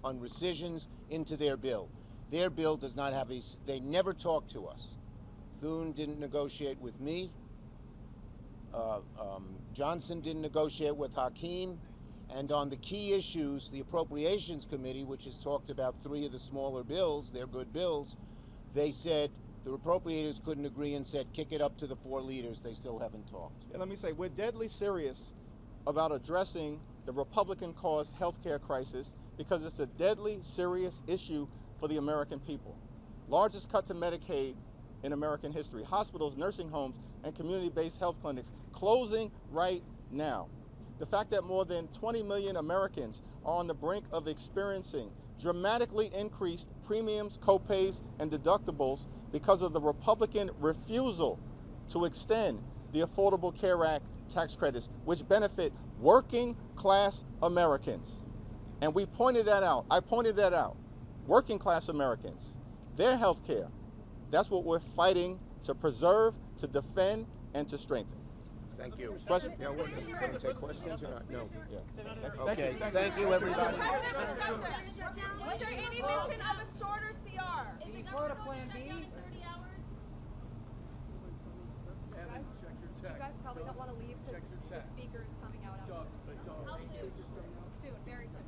on rescissions into their bill. Their bill does not have they never talk to us. Thune didn't negotiate with me. Johnson didn't negotiate with Hakeem. And on the key issues, the Appropriations Committee, which has talked about 3 of the smaller bills, they're good bills, they said the appropriators couldn't agree and said kick it up to the 4 leaders. They still haven't talked. And let me say, we're deadly serious about addressing the Republican-caused healthcare crisis because it's a deadly serious issue for the American people. Largest cut to Medicaid in American history. Hospitals, nursing homes, and community-based health clinics closing right now. The fact that more than 20 million Americans are on the brink of experiencing dramatically increased premiums, copays, and deductibles because of the Republican refusal to extend the Affordable Care Act tax credits, which benefit working class Americans. And we pointed that out. I pointed that out. Working class Americans, their health care, that's what we're fighting to preserve, to defend, and to strengthen. Thank you. Question? Yeah, we're going to take questions or not? No. Yeah. Okay. Thank you, everybody. Was there any mention of a shorter CR? Is the government going to shut down in 30 hours? You guys probably don't want to leave because the speaker is coming out after this. How soon? Soon, very soon.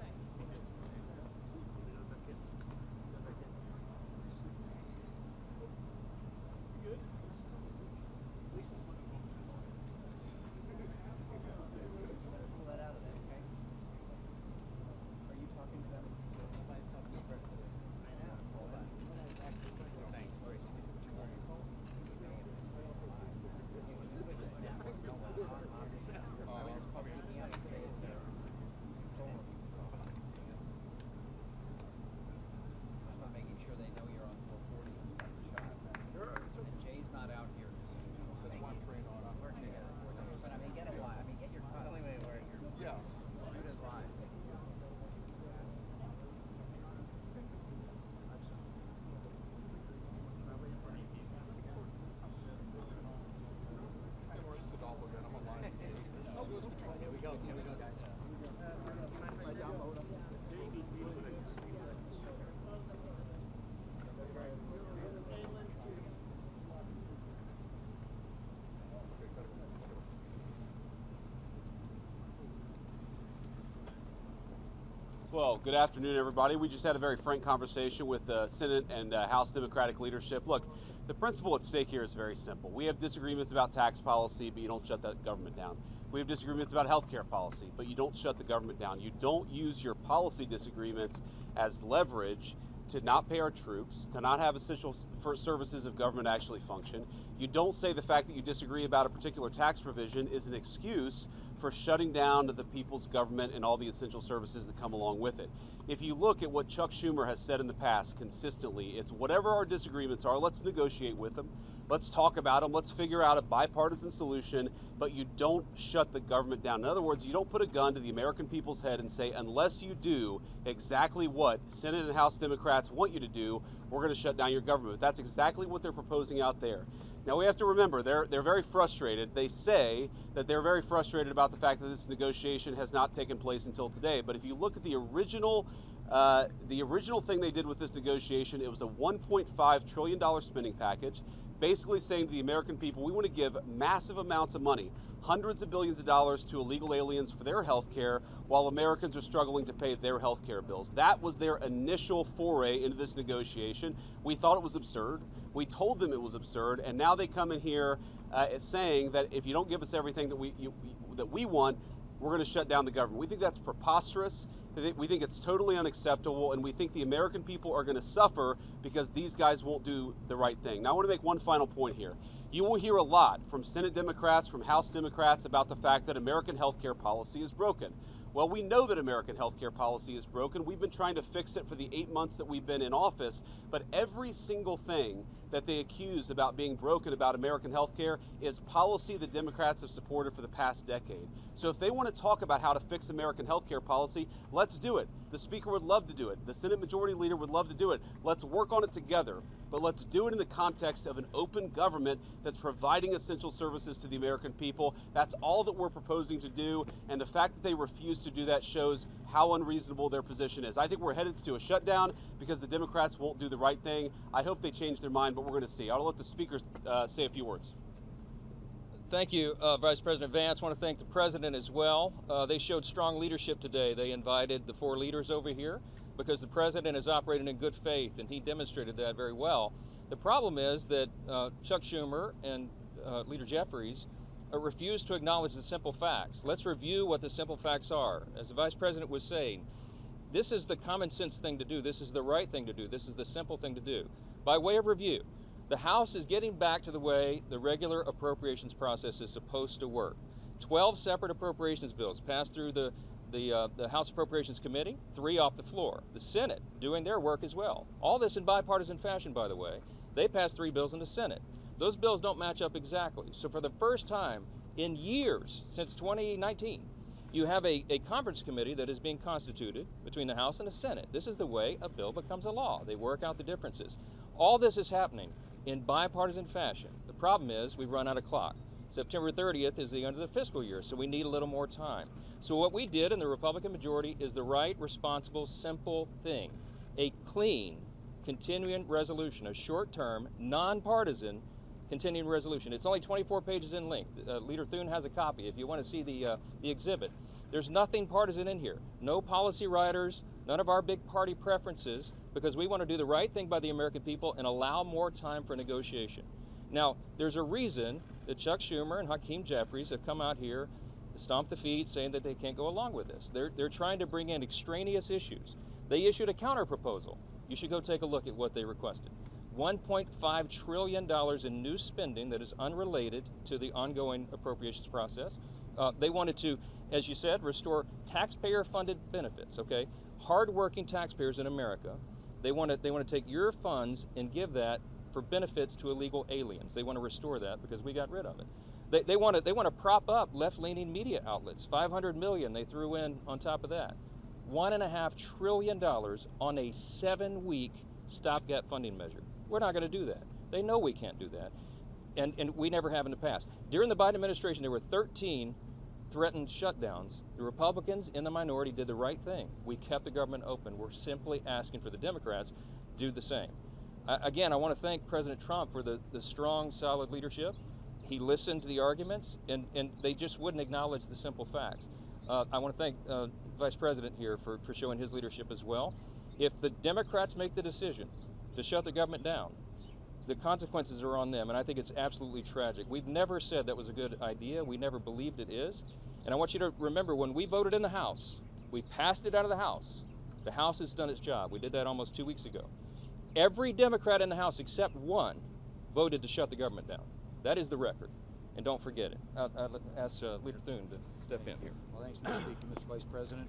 Well, good afternoon, everybody. We just had a very frank conversation with the Senate and House Democratic leadership. Look, the principle at stake here is very simple. We have disagreements about tax policy, but you don't shut that government down. We have disagreements about healthcare policy, but you don't shut the government down. You don't use your policy disagreements as leverage to not pay our troops, to not have essential services of government actually function. You don't say the fact that you disagree about a particular tax provision is an excuse for shutting down the people's government and all the essential services that come along with it. If you look at what Chuck Schumer has said in the past consistently, it's whatever our disagreements are, let's negotiate with them, let's talk about them, let's figure out a bipartisan solution, but you don't shut the government down. In other words, you don't put a gun to the American people's head and say, unless you do exactly what Senate and House Democrats want you to do, we're going to shut down your government. That's exactly what they're proposing out there. Now we have to remember, they're very frustrated. They say that they're very frustrated about the fact that this negotiation has not taken place until today. But if you look at the original thing they did with this negotiation, it was a $1.5 trillion spending package, basically saying to the American people, we want to give massive amounts of money, hundreds of billions of dollars to illegal aliens for their health care while Americans are struggling to pay their health care bills. That was their initial foray into this negotiation. We thought it was absurd. We told them it was absurd, and now they come in here saying that if you don't give us everything that we want, we're going to shut down the government. We think that's preposterous. We think it's totally unacceptable, and we think the American people are going to suffer because these guys won't do the right thing. Now, I want to make one final point here. You will hear a lot from Senate Democrats, from House Democrats about the fact that American healthcare policy is broken. Well, we know that American healthcare policy is broken. We've been trying to fix it for the 8 months that we've been in office, but every single thing that they accuse about being broken about American healthcare is policy the Democrats have supported for the past decade. So if they want to talk about how to fix American healthcare policy, let's do it. The Speaker would love to do it. The Senate Majority Leader would love to do it. Let's work on it together, but let's do it in the context of an open government that's providing essential services to the American people. That's all that we're proposing to do, and the fact that they refuse to do that shows how unreasonable their position is. I think we're headed to a shutdown because the Democrats won't do the right thing. I hope they change their mind, but we're going to see. I'll let the speakers say a few words. Thank you, Vice President Vance. I want to thank the President as well. They showed strong leadership today. They invited the 4 leaders over here because the President is operating in good faith, and he demonstrated that very well. The problem is that Chuck Schumer and Leader Jeffries refuse to acknowledge the simple facts. Let's review what the simple facts are. As the Vice President was saying, this is the common sense thing to do. This is the right thing to do. This is the simple thing to do. By way of review, the House is getting back to the way the regular appropriations process is supposed to work. 12 separate appropriations bills passed through the House Appropriations Committee, 3 off the floor. The Senate doing their work as well. All this in bipartisan fashion, by the way. They passed 3 bills in the Senate. Those bills don't match up exactly. So for the first time in years, since 2019, you have a conference committee that is being constituted between the House and the Senate. This is the way a bill becomes a law. They work out the differences. All this is happening in bipartisan fashion. The problem is we've run out of clock. September 30th is the end of the fiscal year, so we need a little more time. So what we did in the Republican majority is the right, responsible, simple thing. A clean, continuing resolution, a short-term, nonpartisan continuing resolution. It's only 24 pages in length. Leader Thune has a copy if you want to see the exhibit. There's nothing partisan in here. No policy riders, none of our big party preferences, because we want to do the right thing by the American people and allow more time for negotiation. Now, there's a reason that Chuck Schumer and Hakeem Jeffries have come out here, stomped the feet, saying that they can't go along with this. They're trying to bring in extraneous issues. They issued a counter proposal. You should go take a look at what they requested. $1.5 trillion in new spending that is unrelated to the ongoing appropriations process. They wanted to, as you said, restore taxpayer-funded benefits, okay? Hard-working taxpayers in America, they want to take your funds and give that for benefits to illegal aliens. They want to restore that because we got rid of it. They want to prop up left-leaning media outlets. $500 million they threw in on top of that. $1.5 trillion on a 7-week stopgap funding measure. We're not going to do that. They know we can't do that, and we never have in the past. During the Biden administration, there were 13 threatened shutdowns. The Republicans in the minority did the right thing. We kept the government open. We're simply asking for the Democrats to do the same. Again, I want to thank President Trump for the strong, solid leadership. He listened to the arguments, and they just wouldn't acknowledge the simple facts. I want to thank Vice President here for showing his leadership as well. If the Democrats make the decision to shut the government down, the consequences are on them, and I think it's absolutely tragic. We've never said that was a good idea. We never believed it is. And I want you to remember, when we voted in the House, we passed it out of the House. The House has done its job. We did that almost 2 weeks ago. Every Democrat in the House except one voted to shut the government down. That is the record, and don't forget it. I'll ask Leader Thune to step in here. Well, thanks, Mr. Speaker, Mr. Vice President.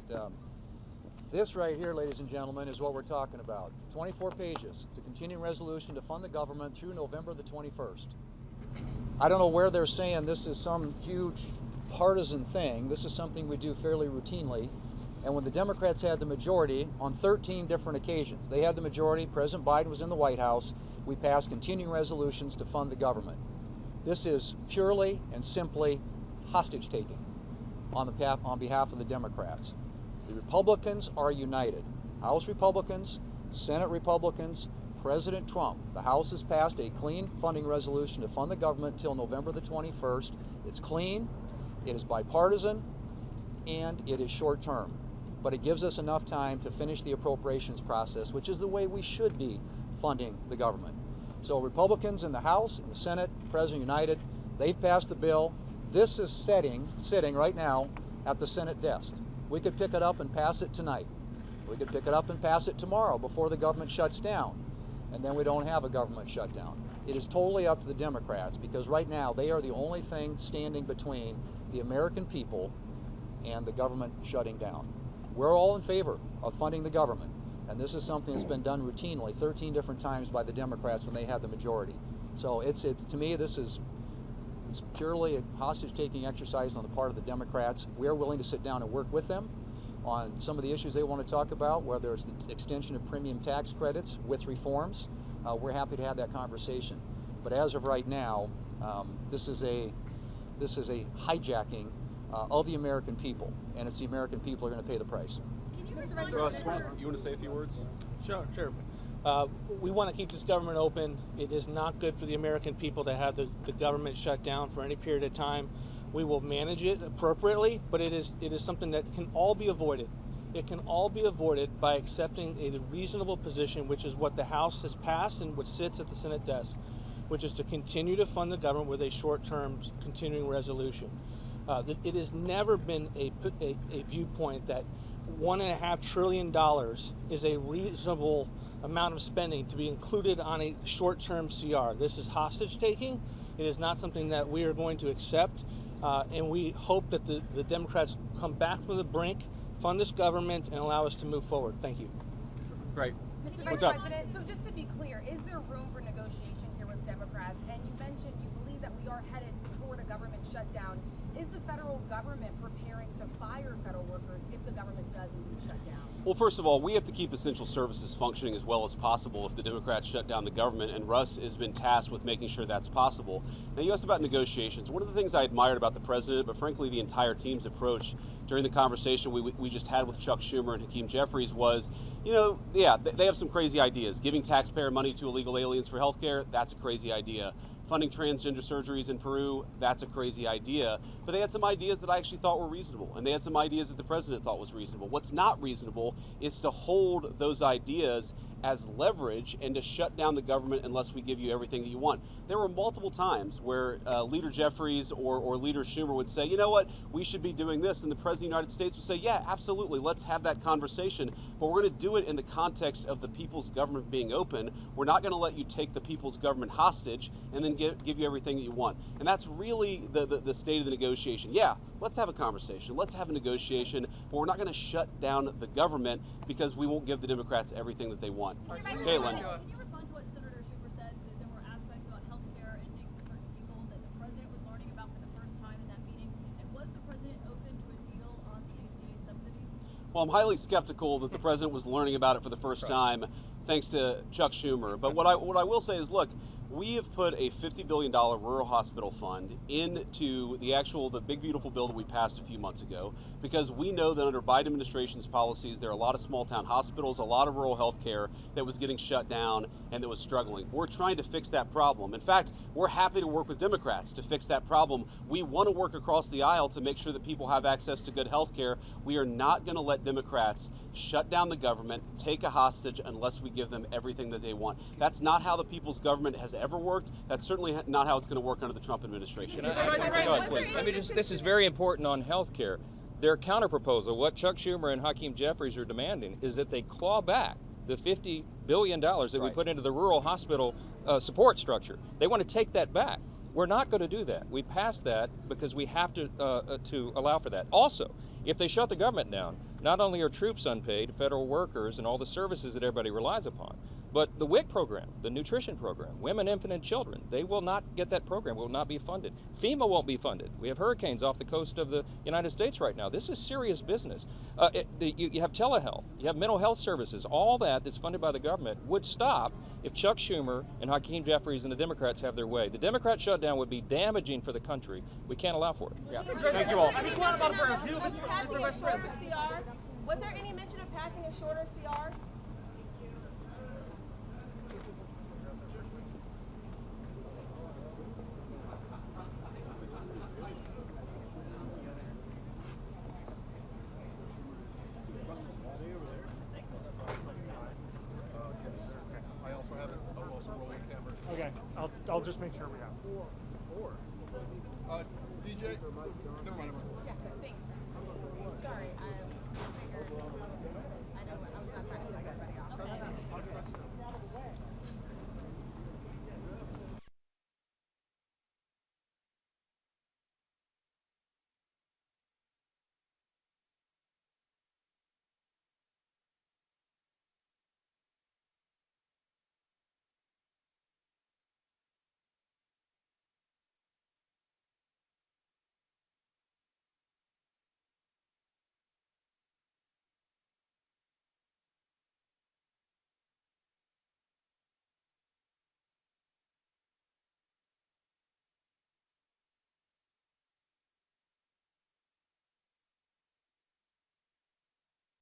This right here, ladies and gentlemen, is what we're talking about. 24 pages. It's a continuing resolution to fund the government through November the 21st. I don't know where they're saying this is some huge partisan thing. This is something we do fairly routinely. And when the Democrats had the majority on 13 different occasions, they had the majority, President Biden was in the White House, we passed continuing resolutions to fund the government. This is purely and simply hostage taking on behalf of the Democrats. The Republicans are united. House Republicans, Senate Republicans, President Trump. The House has passed a clean funding resolution to fund the government until November the 21st. It's clean, it is bipartisan, and it is short term. But it gives us enough time to finish the appropriations process, which is the way we should be funding the government. So Republicans in the House, in the Senate, President United, they've passed the bill. This is sitting right now at the Senate desk. We could pick it up and pass it tonight. We could pick it up and pass it tomorrow before the government shuts down. And then we don't have a government shutdown. It is totally up to the Democrats, because right now they are the only thing standing between the American people and the government shutting down. We're all in favor of funding the government. And this is something that's been done routinely 13 different times by the Democrats when they had the majority. So to me, it's purely a hostage-taking exercise on the part of the Democrats. We're willing to sit down and work with them on some of the issues they want to talk about, whether it's the extension of premium tax credits with reforms. We're happy to have that conversation. But as of right now, this is a hijacking of the American people, and it's the American people who are going to pay the price. Can you respond to Russ, Senator- you want to say a few words? Sure. We want to keep this government open. It is not good for the American people to have the government shut down for any period of time. We will manage it appropriately, but it is something that can all be avoided. It can all be avoided by accepting a reasonable position, which is what the House has passed and what sits at the Senate desk, which is to continue to fund the government with a short-term continuing resolution. It has never been a viewpoint that $1.5 trillion is a reasonable amount of spending to be included on a short-term CR. This is hostage taking. It is not something that we are going to accept, and we hope that the Democrats come back from the brink, fund this government, and allow us to move forward. Thank you. Great. Mr. What's Vice up? President, so just to be clear, is there room for negotiation here with Democrats? And you mentioned you believe that we are headed toward a government shutdown. Is the federal government preparing to fire federal workers if the government does indeed shut down? Well, first of all, we have to keep essential services functioning as well as possible if the Democrats shut down the government, and Russ has been tasked with making sure that's possible. Now, you asked about negotiations. One of the things I admired about the president, but frankly the entire team's approach during the conversation we just had with Chuck Schumer and Hakeem Jeffries was, they have some crazy ideas. Giving taxpayer money to illegal aliens for health care, that's a crazy idea. Funding transgender surgeries in Peru, that's a crazy idea. But they had some ideas that I actually thought were reasonable, and they had some ideas that the president thought was reasonable. What's not reasonable is to hold those ideas as leverage and to shut down the government unless we give you everything that you want. There were multiple times where Leader Jeffries or Leader Schumer would say, you know what, we should be doing this, and the President of the United States would say, yeah, absolutely, let's have that conversation, but we're going to do it in the context of the people's government being open. We're not going to let you take the people's government hostage and then give you everything that you want. And that's really the state of the negotiation. Yeah, let's have a conversation, let's have a negotiation, but we're not going to shut down the government because we won't give the Democrats everything that they want. Caitlin. Can you respond to what Senator Schumer said, that there were aspects about health care ending for certain people that the president was learning about for the first time in that meeting? And was the president open to a deal on the ACA subsidies? Well, I'm highly skeptical that the president was learning about it for the first time, thanks to Chuck Schumer. But what I will say is, look, we have put a $50 billion rural hospital fund into the big beautiful bill that we passed a few months ago, because we know that under Biden administration's policies, there are a lot of small town hospitals, a lot of rural health care that was getting shut down and that was struggling. We're trying to fix that problem. In fact, we're happy to work with Democrats to fix that problem. We want to work across the aisle to make sure that people have access to good health care. We are not going to let Democrats shut down the government, take a hostage unless we give them everything that they want. That's not how the people's government has ever worked. That's certainly not how it's going to work under the Trump administration. Go ahead, please. This is very important on health care. Their counterproposal, what Chuck Schumer and Hakeem Jeffries are demanding, is that they claw back the $50 billion that we put into the rural hospital support structure. They want to take that back. We're not going to do that. We passed that because we have to allow for that. Also, if they shut the government down, not only are troops unpaid, federal workers, and all the services that everybody relies upon, but the WIC program, the nutrition program, women, infant, and children, they will not get that program, will not be funded. FEMA won't be funded. We have hurricanes off the coast of the United States right now. This is serious business. You have telehealth, you have mental health services, all that's funded by the government would stop if Chuck Schumer and Hakeem Jeffries and the Democrats have their way. The Democrat shutdown would be damaging for the country. We can't allow for it. Yeah. Thank you all. Passing a shorter CR? Was there any mention of passing a shorter CR? Okay, I'll just make sure we have. DJ, never mind. Yeah, thanks. Sorry, I figured.